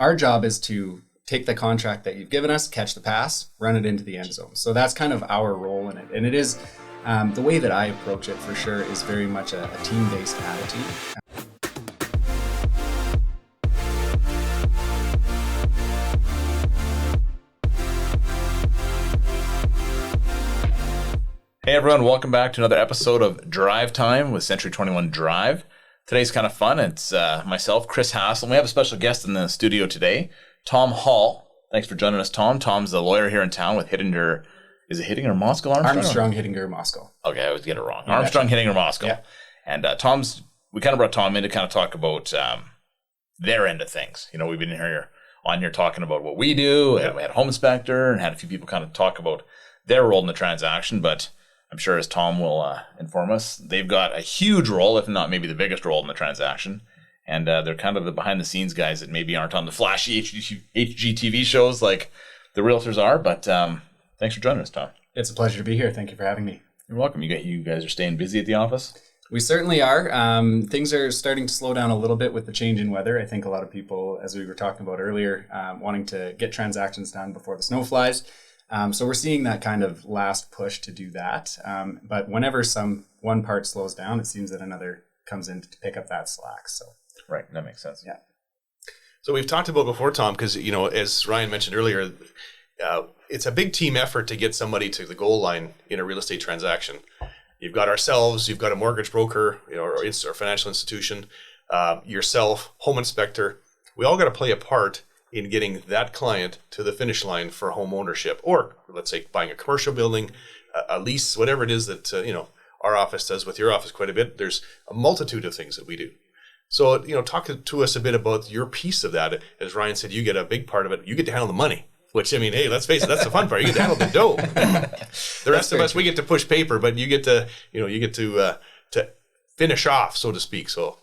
Our job is to take the contract that you've given us, catch the pass, run it into the end zone. So that's kind of our role in it. And it is, the way that I approach it for sure is very much a team-based attitude. Hey everyone, welcome back to another episode of Drive Time with C21 Drive. Today's kind of fun. It's myself, Chris Hassel, and we have a special guest in the studio today, Tom Hall. Thanks for joining us, Tom. Tom's the lawyer here in town with Hittinger. Is it Hittinger Moskal? Armstrong, Hittinger, Moskal. Okay, I always get it wrong. Armstrong, Hittinger, Moskal. Yeah. And we kind of brought Tom in to kind of talk about their end of things. You know, we've been on here talking about what we do, and we had a home inspector and had a few people kind of talk about their role in the transaction, but I'm sure as Tom will inform us, they've got a huge role, if not maybe the biggest role in the transaction. And they're kind of the behind-the-scenes guys that maybe aren't on the flashy HGTV shows like the realtors are. But thanks for joining us, Tom. It's a pleasure to be here. Thank you for having me. You're welcome. You guys are staying busy at the office? We certainly are. Things are starting to slow down a little bit with the change in weather. I think a lot of people, as we were talking about earlier, wanting to get transactions done before the snow flies. So we're seeing that kind of last push to do that. But whenever one part slows down, it seems that another comes in to pick up that slack. So right, that makes sense. Yeah. So we've talked about before, Tom, because as Ryan mentioned earlier, it's a big team effort to get somebody to the goal line in a real estate transaction. You've got ourselves, you've got a mortgage broker, or financial institution, yourself, home inspector. We all got to play a part in getting that client to the finish line for home ownership, or let's say buying a commercial building, a lease, whatever it is that our office does with your office quite a bit. There's a multitude of things that we do. So talk to us a bit about your piece of that. As Ryan said, you get a big part of it. You get to handle the money, which hey, let's face it, that's the fun part. You get to handle the dough. The rest of us, we get to push paper, but you get to to finish off, so to speak. So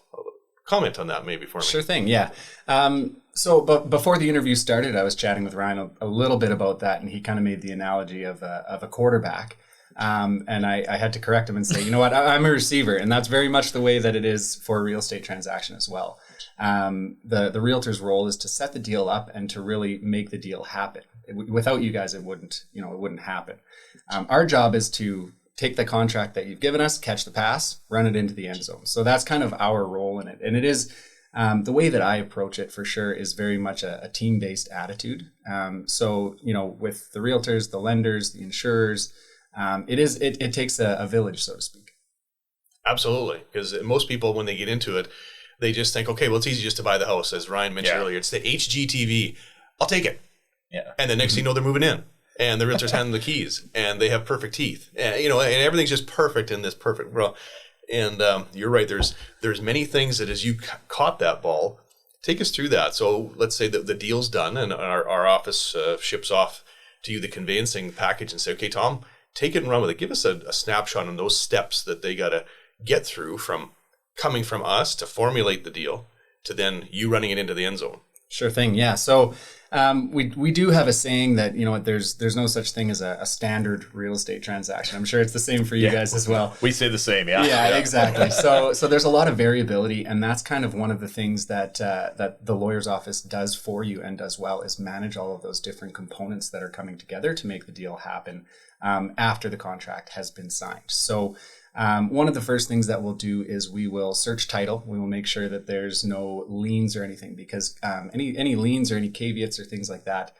comment on that maybe for me. Sure thing. Yeah. But before the interview started, I was chatting with Ryan a little bit about that, and he kind of made the analogy of a quarterback. And I had to correct him and say, you know what, I'm a receiver, and that's very much the way that it is for a real estate transaction as well. The realtor's role is to set the deal up and to really make the deal happen. Without you guys, it wouldn't happen. Our job is to take the contract that you've given us, catch the pass, run it into the end zone. So that's kind of our role in it. And it is, the way that I approach it for sure is very much a team-based attitude. So with the realtors, the lenders, the insurers, it takes a village, so to speak. Absolutely. Because most people, when they get into it, they just think, okay, well, it's easy just to buy the house. As Ryan mentioned earlier, it's the HGTV. I'll take it. Yeah. And the next thing you know, they're moving in. And the realtors hand them the keys, and they have perfect teeth, and everything's just perfect in this perfect world. And you're right. There's many things that as you caught that ball, take us through that. So let's say that the deal's done, and our office ships off to you the conveyancing package, and say, okay, Tom, take it and run with it. Give us a snapshot on those steps that they got to get through from coming from us to formulate the deal to then you running it into the end zone. Sure thing. Yeah. So we do have a saying that, there's no such thing as a standard real estate transaction. I'm sure it's the same for you guys as well. We say the same. Yeah. Yeah, exactly. So there's a lot of variability, and that's kind of one of the things that the lawyer's office does for you and does well, is manage all of those different components that are coming together to make the deal happen after the contract has been signed. So one of the first things that we'll do is we will search title. We will make sure that there's no liens or anything, because any liens or any caveats or things like that,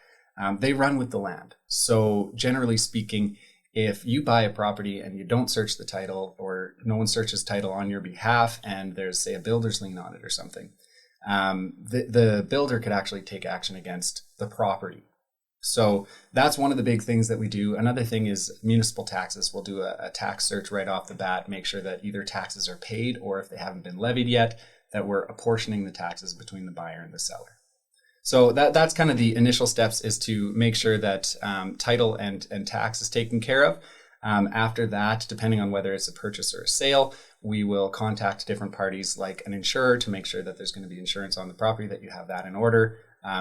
they run with the land. So generally speaking, if you buy a property and you don't search the title, or no one searches title on your behalf, and there's, say, a builder's lien on it or something, the builder could actually take action against the property. So that's one of the big things that we do. Another thing is municipal taxes. We'll do a tax search right off the bat, make sure that either taxes are paid, or if they haven't been levied yet, that we're apportioning the taxes between the buyer and the seller. So that's kind of the initial steps, is to make sure that title and tax is taken care of. After that, depending on whether it's a purchase or a sale, we will contact different parties like an insurer to make sure that there's going to be insurance on the property, that you have that in order.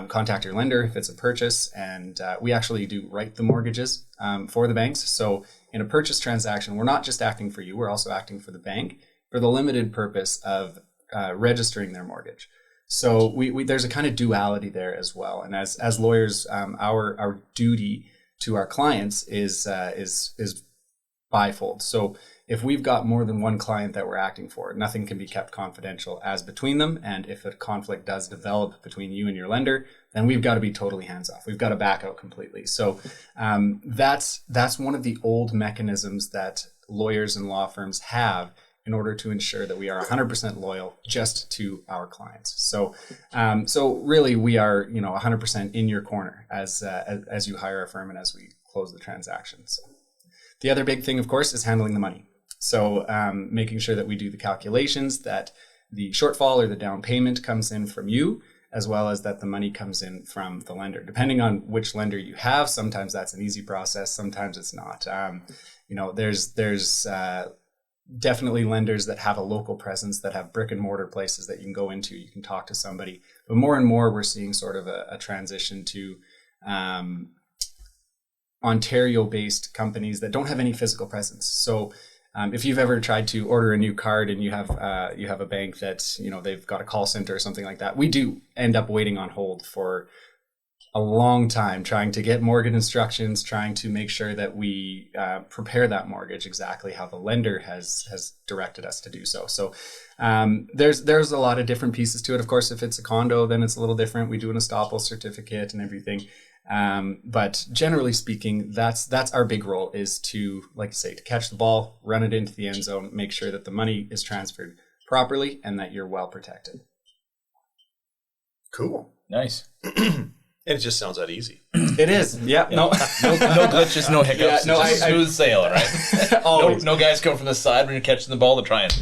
Contact your lender if it's a purchase, and we actually do write the mortgages for the banks. So in a purchase transaction, we're not just acting for you, we're also acting for the bank for the limited purpose of registering their mortgage. So we there's a kind of duality there as well. And as lawyers, our duty to our clients is bifold. So if we've got more than one client that we're acting for, nothing can be kept confidential as between them. And if a conflict does develop between you and your lender, then we've got to be totally hands off. We've got to back out completely. So that's one of the old mechanisms that lawyers and law firms have in order to ensure that we are 100% loyal just to our clients. So really we are 100% in your corner as you hire a firm and as we close the transaction. So the other big thing, of course, is handling the money. So making sure that we do the calculations, that the shortfall or the down payment comes in from you, as well as that the money comes in from the lender. Depending on which lender you have, sometimes that's an easy process, sometimes it's not. There's definitely lenders that have a local presence, that have brick and mortar places that you can go into, you can talk to somebody. But more and more, we're seeing sort of a transition to Ontario-based companies that don't have any physical presence. So if you've ever tried to order a new card and you have a bank that they've got a call center or something like that, we do end up waiting on hold for a long time trying to get mortgage instructions, trying to make sure that we prepare that mortgage exactly how the lender has directed us to do so. So there's a lot of different pieces to it. Of course, if it's a condo, then it's a little different. We do an estoppel certificate and everything. But generally speaking, that's our big role, is to, like I say, to catch the ball, run it into the end zone, make sure that the money is transferred properly and that you're well protected. Cool. Nice. And it just sounds that easy. It is. Yeah. No glitches, no hiccups. Yeah, Just smooth sailing, right? no guys come from the side when you're catching the ball to try and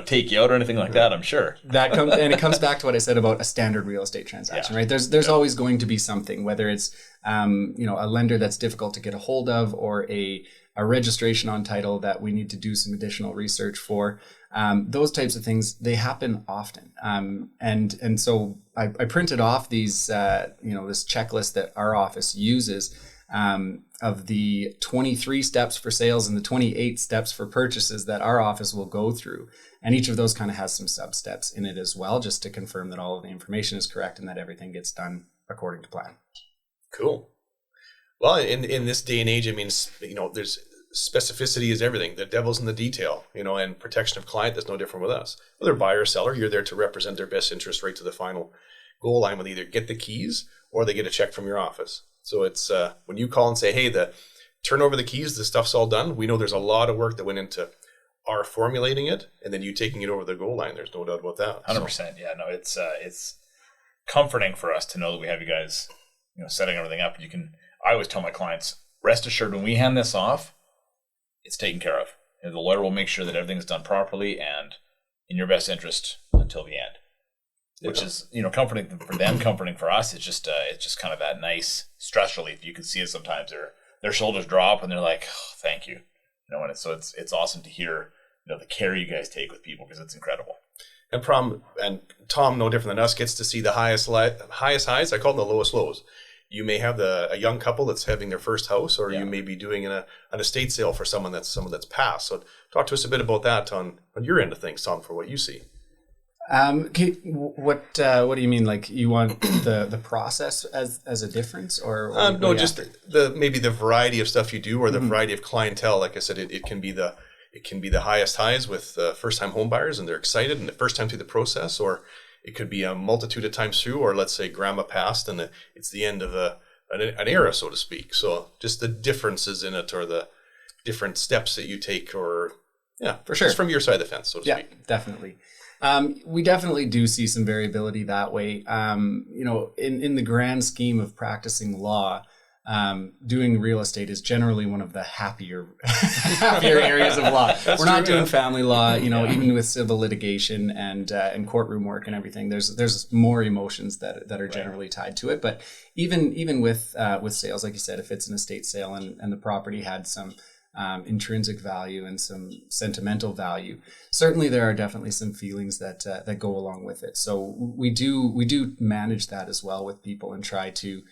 take you out or anything like that, I'm sure. It comes back to what I said about a standard real estate transaction, right? There's always going to be something, whether it's a lender that's difficult to get a hold of, or a registration on title that we need to do some additional research for. Those types of things, they happen often. And so I printed off these, this checklist that our office uses of the 23 steps for sales and the 28 steps for purchases that our office will go through. And each of those kind of has some sub steps in it as well, just to confirm that all of the information is correct and that everything gets done according to plan. Cool. Well, in this day and age, I mean, there's specificity is everything. The devil's in the detail, and protection of client is no different with us. Whether buyer or seller, you're there to represent their best interest right to the final goal line, when they either get the keys or they get a check from your office. So it's when you call and say, hey, turn over the keys, the stuff's all done. We know there's a lot of work that went into our formulating it and then you taking it over the goal line. There's no doubt about that. 100%. Yeah, no, it's comforting for us to know that we have you guys, setting everything up. I always tell my clients, rest assured, when we hand this off, it's taken care of. The lawyer will make sure that everything's done properly and in your best interest until the end. Which is, comforting for them, comforting for us. It's just kind of that nice stress relief. You can see it sometimes. Their shoulders drop and they're like, oh, thank you. And it's awesome to hear, the care you guys take with people, because it's incredible. And Tom, no different than us, gets to see the highest highs. I call them the lowest lows. You may have a young couple that's having their first house, or you may be doing an estate sale for someone that's passed. So talk to us a bit about that on your end of things, Tom, for what you see. What do you mean? Like, you want the process as a difference, or no, just maybe the variety of stuff you do, or the variety of clientele. Like I said, it can be the highest highs with first time home buyers and they're excited and the first time through the process, or it could be a multitude of times through, or let's say grandma passed and it's the end of an era, so to speak. So just the differences in it, or the different steps that you take, or for sure, just from your side of the fence, so to speak. Yeah, definitely. We definitely do see some variability that way. In the grand scheme of practicing law, doing real estate is generally one of the happier areas of law. We're not doing family law, even with civil litigation and courtroom work and everything. There's more emotions that are generally tied to it. But even with sales, like you said, if it's an estate sale and the property had some intrinsic value and some sentimental value, certainly there are definitely some feelings that go along with it. So we do manage that as well with people and try to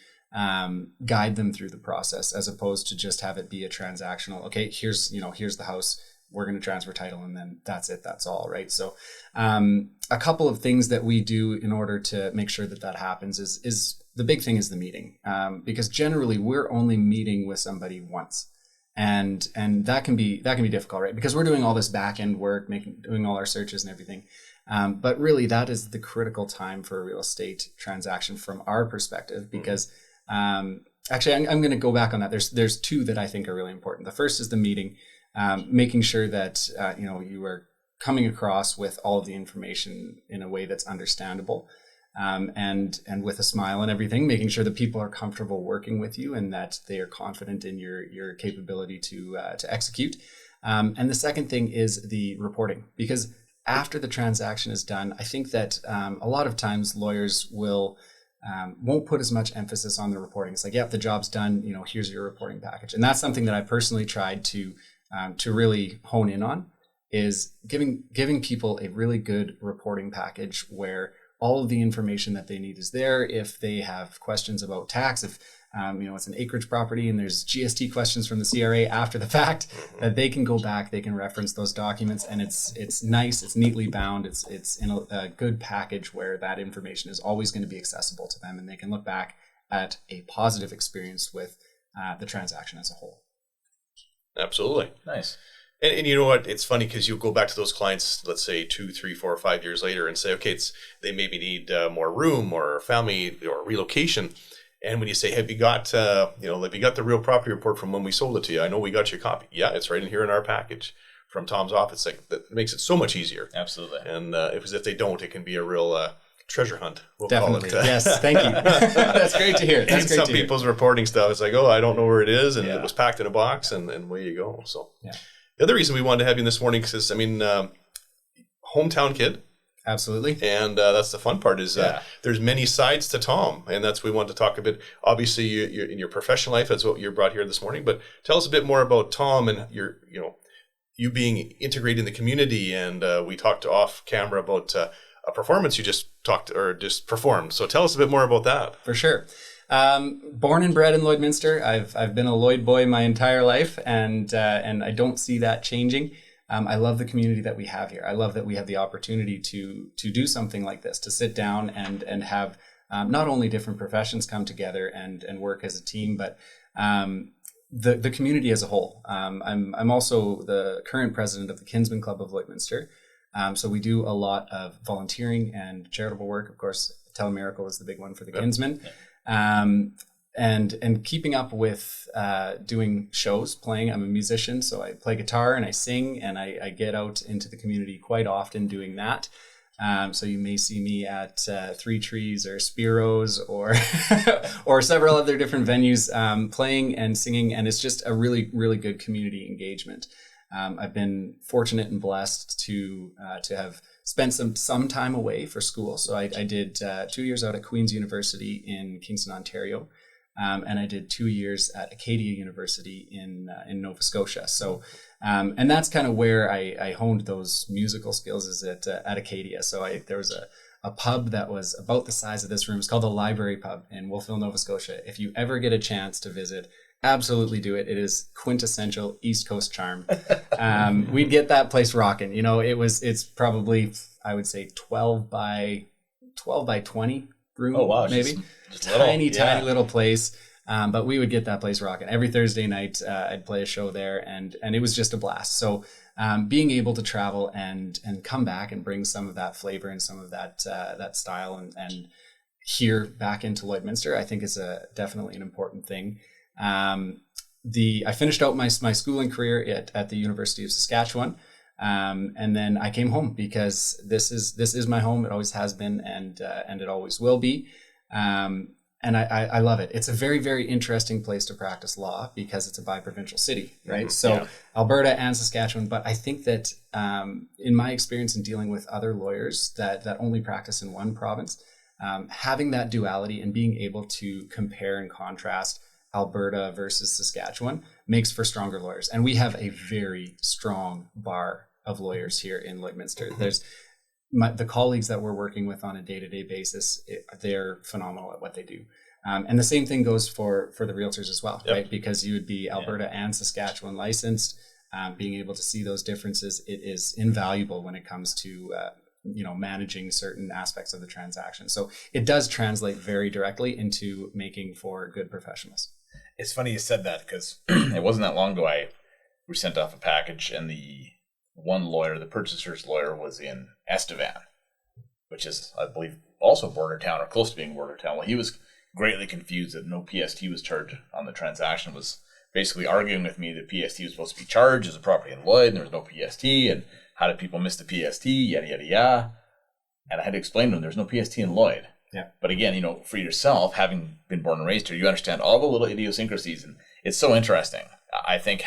guide them through the process, as opposed to just have it be a transactional. Okay, here's the house. we're going to transfer title, and then that's it. That's all, right? So a couple of things that we do in order to make sure that that happens is the big thing is the meeting, because generally we're only meeting with somebody once. And that can be difficult, right? Because we're doing all this back end work, doing all our searches and everything. But really, that is the critical time for a real estate transaction from our perspective. Because actually, I'm going to go back on that. There's two that I think are really important. The first is the meeting, making sure that you are coming across with all of the information in a way that's understandable. And with a smile and everything, making sure that people are comfortable working with you and that they are confident in your capability to execute. And the second thing is the reporting, because after the transaction is done, I think that a lot of times lawyers won't put as much emphasis on the reporting. It's like, yep, the job's done. Here's your reporting package, and that's something that I personally tried to really hone in on, is giving people a really good reporting package where all of the information that they need is there. If they have questions about tax, if it's an acreage property and there's GST questions from the CRA after the fact, that they can go back, they can reference those documents, and it's nice, it's neatly bound, it's in a good package where that information is always going to be accessible to them, and they can look back at a positive experience with the transaction as a whole. Absolutely. Nice. And you know what? It's funny because you go back to those clients, let's say 2, 3, 4, 5 years later, and say, okay, they maybe need more room or family or relocation. And when you say, have you got the real property report from when we sold it to you? I know we got you a copy. Yeah, it's right in here in our package from Tom's office. Like, that makes it so much easier. Absolutely. And if they don't, it can be a real treasure hunt. We'll Definitely. call it. Yes, thank you. That's great to hear. That's some people's reporting stuff. It's like, oh, I don't know where it is, and it was packed in a box, and away you go. So yeah. The other reason we wanted to have you this morning is, hometown kid. Absolutely. And that's the fun part is there's many sides to Tom, and that's we want to talk a bit. Obviously, you're in your professional life, that's what you're brought here this morning. But tell us a bit more about Tom and you being integrated in the community. And we talked off camera about a performance you just performed. So tell us a bit more about that. For sure. Born and bred in Lloydminster. I've been a Lloyd boy my entire life, and I don't see that changing. I love the community that we have here. I love that we have the opportunity to do something like this, to sit down and have not only different professions come together and work as a team, but the community as a whole. I'm also the current president of the Kinsman Club of Lloydminster. So we do a lot of volunteering and charitable work. Of course, Telemiracle is the big one for the Kinsmen. And keeping up with doing shows, playing. I'm a musician, so I play guitar and I sing, and I get out into the community quite often doing that. So you may see me at Three Trees or Spiro's or or several other different venues playing and singing, and it's just a really, really good community engagement. I've been fortunate and blessed to have spent some time away for school. So I did 2 years out at Queen's University in Kingston, Ontario, and I did 2 years at Acadia University in Nova Scotia. So, and that's kind of where I honed those musical skills, is at Acadia. So there was a pub that was about the size of this room. It's called the Library Pub in Wolfville, Nova Scotia. If you ever get a chance to visit, absolutely do it. It is quintessential East Coast charm. We'd get that place rocking. It's probably, I would say, 12 by 20 room. Oh wow, maybe just tiny little place. But we would get that place rocking every Thursday night. I'd play a show there, and it was just a blast. So being able to travel and come back and bring some of that flavor and some of that style and here back into Lloydminster, I think is definitely an important thing. I finished out my schooling career at the University of Saskatchewan, and then I came home because this is my home. It always has been, and it always will be. And I love it. It's a very, very interesting place to practice law because it's a bi-provincial city, right? So Alberta and Saskatchewan. But I think that in my experience in dealing with other lawyers that only practice in one province, having that duality and being able to compare and contrast Alberta versus Saskatchewan makes for stronger lawyers. And we have a very strong bar of lawyers here in Lloydminster. There's the colleagues that we're working with on a day-to-day basis, they're phenomenal at what they do. And the same thing goes for the realtors as well, right? Because you would be Alberta and Saskatchewan licensed. being able to see those differences, it is invaluable when it comes to managing certain aspects of the transaction. So it does translate very directly into making for good professionals. It's funny you said that, because it wasn't that long ago we sent off a package, and the one lawyer, the purchaser's lawyer, was in Estevan, which is, I believe, also border town or close to being border town. Well, he was greatly confused that no PST was charged on the transaction, was basically arguing with me that PST was supposed to be charged as a property in Lloyd, and there was no PST, and how did people miss the PST, yada, yada, yada. And I had to explain to him there's no PST in Lloyd. Yeah. But again, for yourself, having been born and raised here, you understand all the little idiosyncrasies, and it's so interesting. I think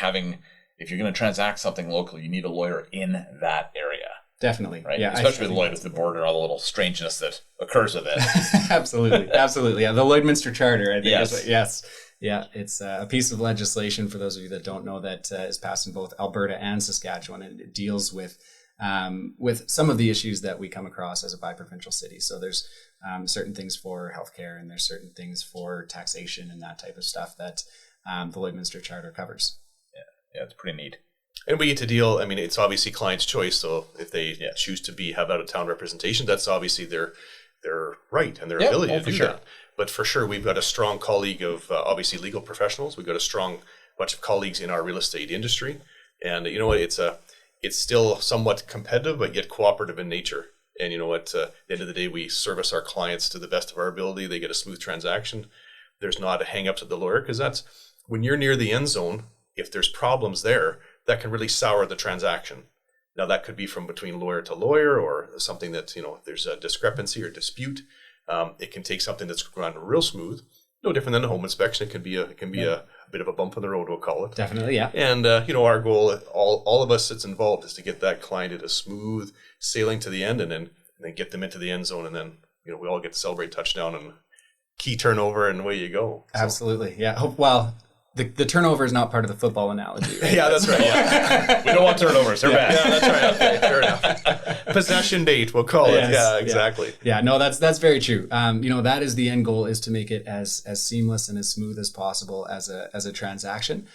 if you're going to transact something locally, you need a lawyer in that area. Definitely. Right? Yeah, especially with Lloyd, with the border, all the little strangeness that occurs with it. Absolutely. Absolutely. Yeah. The Lloydminster Charter, I think. Yes. Yes. Yeah. It's a piece of legislation, for those of you that don't know, that is passed in both Alberta and Saskatchewan. And it deals with some of the issues that we come across as a biprovincial city. So there's certain things for healthcare, and there's certain things for taxation and that type of stuff that the Lloydminster Charter covers. Yeah, it's pretty neat. And we get to deal, it's obviously client's choice. So if they choose to have out-of-town representation, that's obviously their right and their ability to do that. But for sure, we've got a strong colleague of obviously legal professionals. We've got a strong bunch of colleagues in our real estate industry. And you know what, it's still somewhat competitive, but yet cooperative in nature. And you know what, at the end of the day, we service our clients to the best of our ability. They get a smooth transaction. There's not a hang-ups at the lawyer, because that's when you're near the end zone. If there's problems there, that can really sour the transaction. Now, that could be from between lawyer to lawyer, or something that, if there's a discrepancy or dispute, it can take something that's run real smooth. No different than a home inspection. It can be a bit of a bump in the road, we'll call it. Definitely, yeah. And, our goal, all of us that's involved, is to get that client at a smooth sailing to the end, and then get them into the end zone. And then, we all get to celebrate touchdown and key turnover, and away you go. So. Absolutely, yeah. Well, the turnover is not part of the football analogy. Right? Yeah, that's right. Yeah. We don't want turnovers. They're bad. Yeah, that's right. Okay, fair enough. Possession date, we'll call it. Yeah, exactly. Yeah, no, that's very true. That is the end goal, is to make it as seamless and as smooth as possible as a transaction.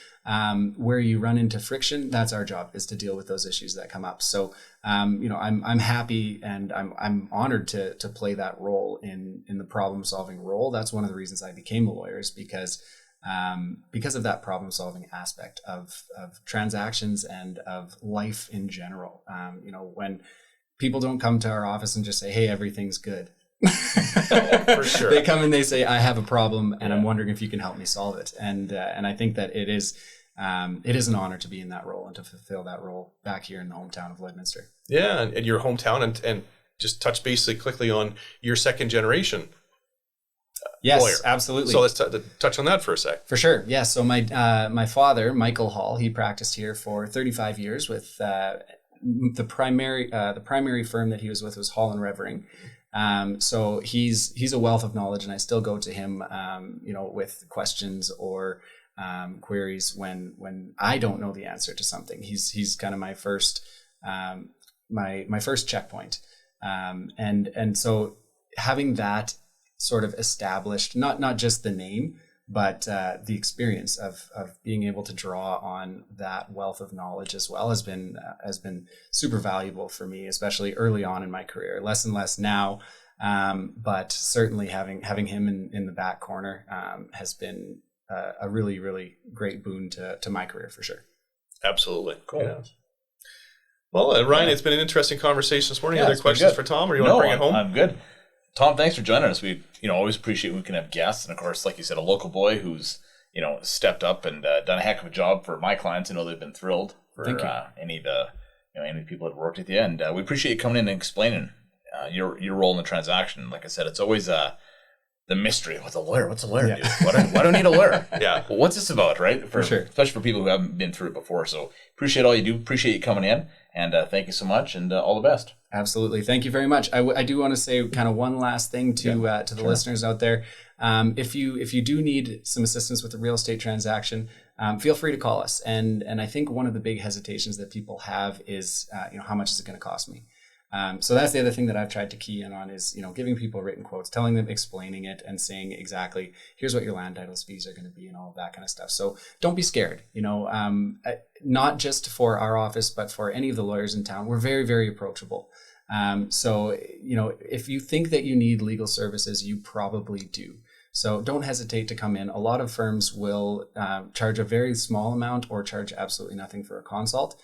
Where you run into friction, that's our job, is to deal with those issues that come up. So, I'm happy, and I'm honored to play that role in the problem solving role. That's one of the reasons I became a lawyer, is because of that problem solving aspect of transactions and of life in general. When people don't come to our office and just say, "Hey, everything's good." For sure. They come and they say, "I have a problem, and I'm wondering if you can help me solve it." And I think that it is an honor to be in that role and to fulfill that role back here in the hometown of Lloydminster. Yeah, and your hometown, and just touch basically quickly on your second generation. Yes, lawyer. Absolutely. So let's touch on that for a sec. For sure. Yeah. So my father, Michael Hall, he practiced here for 35 years with the primary firm that he was with was Hall and Revering. So he's a wealth of knowledge, and I still go to him, with questions or queries when I don't know the answer to something. He's kind of my first my first checkpoint, and so having that sort of established, not just the name, but the experience of being able to draw on that wealth of knowledge as well has been super valuable for me, especially early on in my career. Less and less now, but certainly having him in the back corner has been a really, really great boon to my career, for sure. Absolutely. Cool. Yeah. Well, Ryan, it's been an interesting conversation this morning. Other questions for Tom, or you want to bring it home? I'm good. Tom, thanks for joining us. We, always appreciate when we can have guests, and of course, like you said, a local boy who's, stepped up and done a heck of a job for my clients. They've been thrilled for any of the people that worked with you, and we appreciate you coming in and explaining your role in the transaction. Like I said, it's always the mystery. What's a lawyer do? Why do I need a lawyer? Yeah. Well, what's this about, right? For sure. Especially for people who haven't been through it before. So appreciate all you do. Appreciate you coming in, and thank you so much, and all the best. Absolutely. Thank you very much. I do want to say kind of one last thing to the listeners out there. If you do need some assistance with a real estate transaction, feel free to call us. And I think one of the big hesitations that people have is, how much is it going to cost me? So that's the other thing that I've tried to key in on is, giving people written quotes, telling them, explaining it and saying exactly, here's what your land titles fees are going to be and all of that kind of stuff. So don't be scared, not just for our office, but for any of the lawyers in town. We're very, very approachable. So if you think that you need legal services, you probably do. So don't hesitate to come in. A lot of firms will charge a very small amount or charge absolutely nothing for a consult.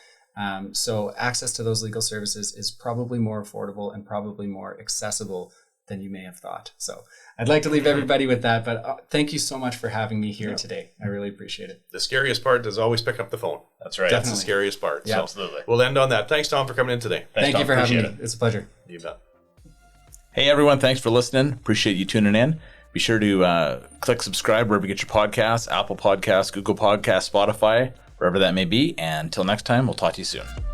So access to those legal services is probably more affordable and probably more accessible than you may have thought. So I'd like to leave everybody with that, but thank you so much for having me here today. I really appreciate it. The scariest part is always pick up the phone. That's right. That's the scariest part. Yeah. So Absolutely. we'll end on that. Thanks, Tom, for coming in today. Thank you for having me. It's a pleasure. You bet. Hey, everyone. Thanks for listening. Appreciate you tuning in. Be sure to click subscribe wherever you get your podcasts, Apple Podcasts, Google Podcasts, Spotify, wherever that may be. And until next time, we'll talk to you soon.